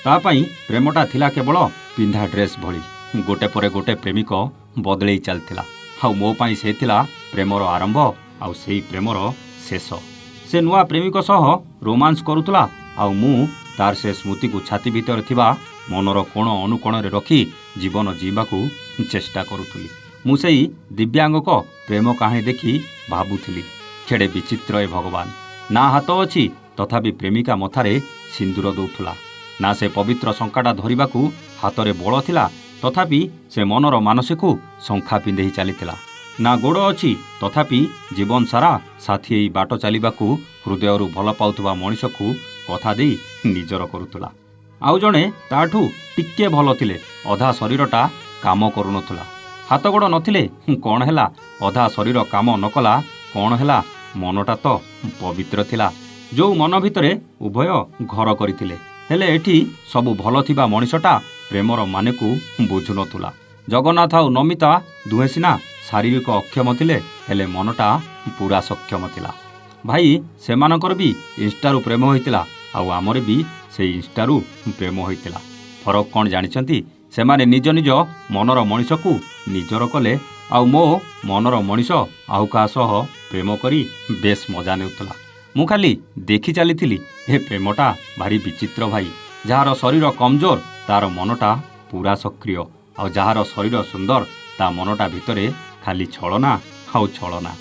ତା ପାଇଁ ପ୍ରେମଟା ଥିଲା କେବଳ ପିନ୍ଧା ଡ୍ରେସ୍ ଭଳି। ଗୋଟେ ପରେ ଗୋଟେ ପ୍ରେମିକ ବଦଳେଇ ଚାଲିଥିଲା। ଆଉ ମୋ ପାଇଁ ସେ ଥିଲା ପ୍ରେମର ଆରମ୍ଭ ଆଉ ସେଇ ପ୍ରେମର ଶେଷ। ସେ ନୂଆ ପ୍ରେମିକ ସହ ରୋମାନ୍ସ କରୁଥିଲା ଆଉ ମୁଁ ତାର ସେ ସ୍ମୃତିକୁ ଛାତି ଭିତରେ ଥିବା ମନର କୋଣ ଅନୁକୋଣରେ ରଖି ଜୀବନ ଜିଇବାକୁ ଚେଷ୍ଟା କରୁଥିଲି। ମୁଁ ସେଇ ଦିବ୍ୟାଙ୍ଗଙ୍କ ପ୍ରେମ କାହାଣୀ ଦେଖି ଭାବୁଥିଲି, କେଡ଼େ ବିଚିତ୍ର ଏ ଭଗବାନ। ନା ହାତ ଅଛି ତଥାପି ପ୍ରେମିକା ମଥାରେ ସିନ୍ଦୁର ଦେଉଥିଲା। ନା ସେ ପବିତ୍ର ଶଙ୍ଖାଟା ଧରିବାକୁ ହାତରେ ବଳ ଥିଲା ତଥାପି ସେ ମନର ମାନସୀକୁ ଶଙ୍ଖା ପିନ୍ଧେଇ ଚାଲିଥିଲା। ନା ଗୋଡ଼ ଅଛି ତଥାପି ଜୀବନ ସାରା ସାଥୀ ଏଇ ବାଟ ଚାଲିବାକୁ ହୃଦୟରୁ ଭଲ ପାଉଥିବା ମଣିଷକୁ କଥା ଦେଇ ନିଜର କରୁଥିଲା। ଆଉ ଜଣେ ତାଠୁ ଟିକେ ଭଲ ଥିଲେ, ଅଧା ଶରୀରଟା କାମ କରୁନଥିଲା। ହାତ ଗୋଡ଼ ନଥିଲେ କ'ଣ ହେଲା, ଅଧା ଶରୀର କାମ ନ କଲା କ'ଣ ହେଲା, ମନଟା ତ ପବିତ୍ର ଥିଲା। ଯେଉଁ ମନ ଭିତରେ ଉଭୟ ଘର କରିଥିଲେ। ହେଲେ ଏଠି ସବୁ ଭଲ ଥିବା ମଣିଷଟା ପ୍ରେମର ମାନେକୁ ବୁଝୁନଥିଲା। ଜଗନ୍ନାଥ ଆଉ ନମିତା ଦୁହେଁ ସିନା ଶାରୀରିକ ଅକ୍ଷମ ଥିଲେ, ହେଲେ ମନଟା ପୁରା ସକ୍ଷମ ଥିଲା। ଭାଇ ସେମାନଙ୍କର ବି ଇନ୍ଷ୍ଟାରୁ ପ୍ରେମ ହୋଇଥିଲା ଆଉ ଆମର ବି ସେଇ ଇନ୍ଷ୍ଟାରୁ ପ୍ରେମ ହୋଇଥିଲା। ଫରକ କ'ଣ ଜାଣିଛନ୍ତି? ସେମାନେ ନିଜ ନିଜ ମନର ମଣିଷକୁ ନିଜର କଲେ ଆଉ ମୋ ମନର ମଣିଷ ଆଉ କାହା ସହ ପ୍ରେମ କରି ବେଶ ମଜା ନେଉଥିଲା। ମୁଁ ଖାଲି ଦେଖି ଚାଲିଥିଲି। ଏ ପ୍ରେମଟା ଭାରି ବିଚିତ୍ର ଭାଇ। ଯାହାର ଶରୀର କମଜୋର ତାର ମନଟା ପୁରା ସକ୍ରିୟ, ଆଉ ଯାହାର ଶରୀର ସୁନ୍ଦର ତା ମନଟା ଭିତରେ ଖାଲି ଛଳନା ଆଉ ଛଳନା।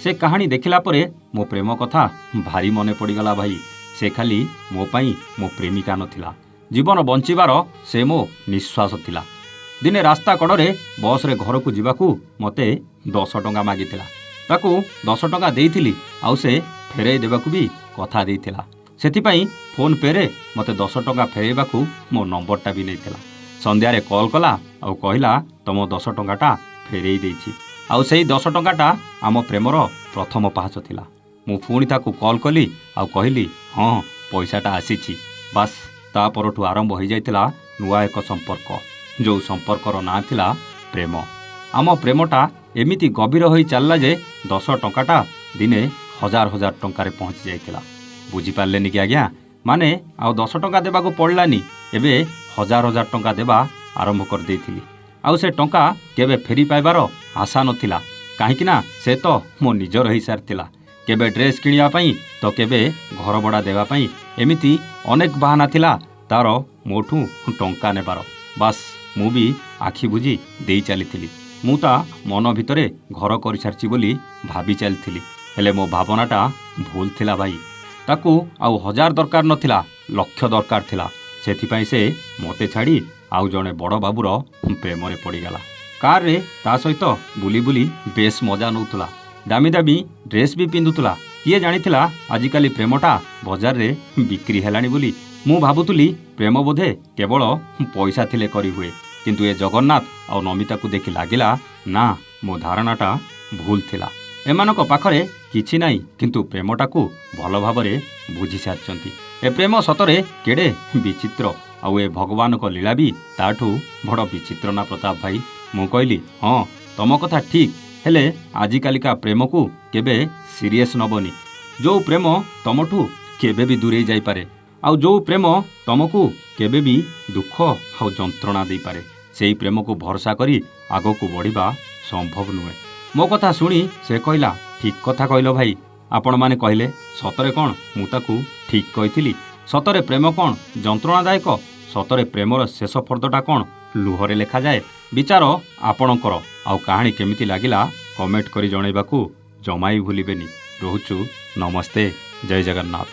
ସେ କାହାଣୀ ଦେଖିଲା ପରେ ମୋ ପ୍ରେମ କଥା ଭାରି ମନେ ପଡ଼ିଗଲା ଭାଇ। ସେ ଖାଲି ମୋ ପାଇଁ ମୋ ପ୍ରେମିକା ନଥିଲା, ଜୀବନ ବଞ୍ଚିବାର ସେ ମୋ ନିଶ୍ୱାସ ଥିଲା। ଦିନେ ରାସ୍ତା କଡ଼ରେ ବସ୍ରେ ଘରକୁ ଯିବାକୁ ମୋତେ 10 ଟଙ୍କା ମାଗିଥିଲା। ତାକୁ 10 ଟଙ୍କା ଦେଇଥିଲି ଆଉ ସେ ଫେରାଇ ଦେବାକୁ ବି କଥା ଦେଇଥିଲା। ସେଥିପାଇଁ ଫୋନ୍ ପେରେ ମୋତେ 10 ଟଙ୍କା ଫେରାଇବାକୁ ମୋ ନମ୍ବରଟା ବି ନେଇଥିଲା। ସନ୍ଧ୍ୟାରେ କଲ୍ କଲା ଆଉ କହିଲା ତମ 10 ଟଙ୍କାଟା ଫେରାଇ ଦେଇଛି। ଆଉ ସେଇ 10 ଟଙ୍କାଟା ଆମ ପ୍ରେମର ପ୍ରଥମ ପାହାଚ ଥିଲା। ମୁଁ ପୁଣି ତାକୁ କଲ୍ କଲି ଆଉ କହିଲି ହଁ ପଇସାଟା ଆସିଛି। ବାସ୍ ତା ପରଠୁ ଆରମ୍ଭ ହୋଇଯାଇଥିଲା ନୂଆ ଏକ ସମ୍ପର୍କ, ଯେଉଁ ସମ୍ପର୍କର ନାଁ ଥିଲା ପ୍ରେମ। ଆମ ପ୍ରେମଟା ଏମିତି ଗଭୀର ହୋଇ ଚାଲିଲା ଯେ 10 ଟଙ୍କାଟା ଦିନେ 1000 ଟଙ୍କାରେ ପହଞ୍ଚି ଯାଇଥିଲା। ବୁଝିପାରିଲେନି କି ଆଜ୍ଞା? ମାନେ ଆଉ 10 ଟଙ୍କା ଦେବାକୁ ପଡ଼ିଲାନି, ଏବେ 1000 ଟଙ୍କା ଦେବା ଆରମ୍ଭ କରିଦେଇଥିଲି। ଆଉ ସେ ଟଙ୍କା କେବେ ଫେରି ପାଇବାର ଆଶା ନଥିଲା, କାହିଁକିନା ସେ ତ ମୋ ନିଜର ହୋଇସାରିଥିଲା। କେବେ ଡ୍ରେସ୍ କିଣିବା ପାଇଁ ତ କେବେ ଘର ଭଡ଼ା ଦେବା ପାଇଁ, ଏମିତି ଅନେକ ବାହାନା ଥିଲା ତାର ମୋଠୁ ଟଙ୍କା ନେବାର। ବାସ୍ ମୁଁ ବି ଆଖି ବୁଜି ଦେଇ ଚାଲିଥିଲି। ମୁଁ ତା ମନ ଭିତରେ ଘର କରିସାରିଛି ବୋଲି ଭାବି ଚାଲିଥିଲି। ହେଲେ ମୋ ଭାବନାଟା ଭୁଲ ଥିଲା ଭାଇ। ତାକୁ ଆଉ 1000 ଦରକାର ନଥିଲା, ଲକ୍ଷ ଦରକାର ଥିଲା। ସେଥିପାଇଁ ସେ ମୋତେ ଛାଡ଼ି ଆଉ ଜଣେ ବଡ଼ ବାବୁର ପ୍ରେମରେ ପଡ଼ିଗଲା। କାରରେ ତା ସହିତ ବୁଲି ବୁଲି ବେଶ ମଜା ନେଉଥିଲା, ଦାମୀ ଦାମୀ ଡ୍ରେସ୍ ବି ପିନ୍ଧୁଥିଲା। କିଏ ଜାଣିଥିଲା ଆଜିକାଲି ପ୍ରେମଟା ବଜାରରେ ବିକ୍ରି ହେଲାଣି ବୋଲି। ମୁଁ ଭାବୁଥିଲି ପ୍ରେମ ବୋଧେ କେବଳ ପଇସା ଥିଲେ କରିହୁଏ, କିନ୍ତୁ ଏ ଜଗନ୍ନାଥ ଆଉ ନମିତାକୁ ଦେଖି ଲାଗିଲା ନା, ମୋ ଧାରଣାଟା ଭୁଲ ଥିଲା। ଏମାନଙ୍କ ପାଖରେ କିଛି ନାହିଁ, କିନ୍ତୁ ପ୍ରେମଟାକୁ ଭଲ ଭାବରେ ବୁଝି ସାରିଛନ୍ତି। ଏ ପ୍ରେମ ସତରେ କେଡ଼େ ବିଚିତ୍ର, ଆଉ ଏ ଭଗବାନଙ୍କ ଲୀଳା ବି ତାଠୁ ବଡ଼ ବିଚିତ୍ର ନା ପ୍ରତାପ ଭାଇ। ମୁଁ କହିଲି ହଁ ତମ କଥା ଠିକ୍, ହେଲେ ଆଜିକାଲିକା ପ୍ରେମକୁ କେବେ ସିରିୟସ୍ ନେବନି। ଯେଉଁ ପ୍ରେମ ତମଠୁ କେବେ ବି ଦୂରେଇ ଯାଇପାରେ, ଆଉ ଯେଉଁ ପ୍ରେମ ତମକୁ କେବେ ବି ଦୁଃଖ ଆଉ ଯନ୍ତ୍ରଣା ଦେଇପାରେ, ସେଇ ପ୍ରେମକୁ ଭରସା କରି ଆଗକୁ ବଢ଼ିବା ସମ୍ଭବ ନୁହେଁ। ମୋ କଥା ଶୁଣି ସେ କହିଲା ଠିକ୍ କଥା କହିଲ ଭାଇ। ଆପଣମାନେ କହିଲେ ସତରେ କ'ଣ ମୁଁ ତାକୁ ଠିକ୍ କହିଥିଲି? ସତରେ ପ୍ରେମ କ'ଣ ଯନ୍ତ୍ରଣାଦାୟକ? ସତରେ ପ୍ରେମର ଶେଷ ଫର୍ଦ୍ଦଟା କ'ଣ ଲୁହରେ ଲେଖାଯାଏ? ବିଚାର ଆପଣଙ୍କର। ଆଉ କାହାଣୀ କେମିତି ଲାଗିଲା କମେଣ୍ଟ କରି ଜଣାଇବାକୁ ଜମା ବି ଭୁଲିବେନି। ରହୁଛୁ, ନମସ୍ତେ, ଜୟ ଜଗନ୍ନାଥ।